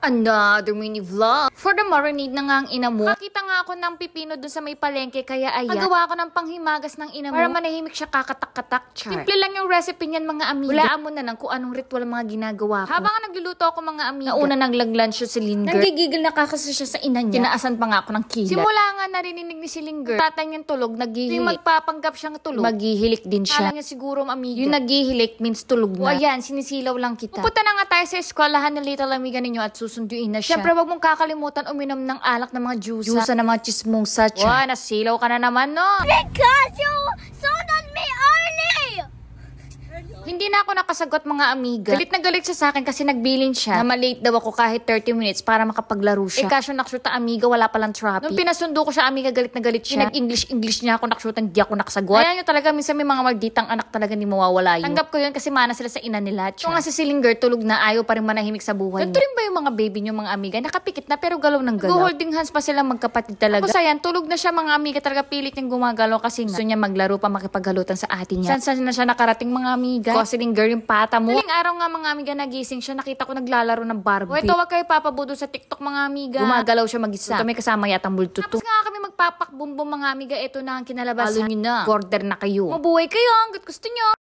Another mini vlog. For the marinade na nga ang ina mo. Nakita nga ako ng pipino dun sa may palengke, kaya ayan. Nagawa ko ng panghimagas ng ina mo. Para manahimik siya kakatak-katak, char. Simple lang yung recipe niyan, mga amiga. Hulaan mo na lang kung anong ritual mga ginagawa ko. Habang nagluluto ako, mga amiga, nauna naglaglan siya si Linger. Nanggigigil na kakasa siya sa ina niya. Tinaasan pa nga ako ng kilat. Simula nga narinig ni si Linger, tatay niyang tulog, naghihilik. Yung magpapanggap siyang tulog, maghihilik din siya. Kala niya siguro, amiga, yung naghihilik means tulog na. O ayan, sinisilaw lang kita. Pupunta na nga tayo sa eskwelahan ng little amiga ninyo at susunduin na siya. Siyempre, wag mong kakalimutan uminom ng alak ng mga juice. Juice na mga chismosa. Wow, nasilaw ka na naman, no? Because you sold on me early! Hindi na ako nakasagot, mga amiga. Galit na galit siya sa akin kasi nagbilin siya na malate daw ako kahit 30 minutes para makapaglaro siya. Kasyo naksuta, amiga, wala palang traffic. Nung pinasundo ko siya, amiga, galit na galit siya. Nag-English niya ako naksutan, di ako nakasagot. Kaya nyo talaga, minsan may mga malditang anak talaga hindi mawawala yun. Tanggap ko yun kasi mana sila sa ina nila. Kung nga si Silinger, tulog na, ayaw pa rin manahimik sa buhay. Ganito rin ba yung mga baby nyo, mga amiga? Nakapikit na pero galaw ng galaw. Holding hands pa sila magkapatid talaga. Tapos ayan, tulog na siya, mga amiga, talaga pilit niyang gumagalaw kasi gusto niya maglaro pa, makipaghalutan sa atin niya. Saan na siya nakarating, mga amiga? Ko Silinger yung pata mo. Daling araw nga, mga amiga, nagising siya. Nakita ko naglalaro ng Barbie. O ito, wag kayo papabudo sa TikTok, mga amiga. Gumagalaw siya mag-isa. Ito may kasama yatang multo to. Tapos nga kami magpapakbumbong, mga amiga. Ito na ang kinalabasan. Halo nyo na. Order na kayo. Mabuhay kayo hanggat gusto nyo.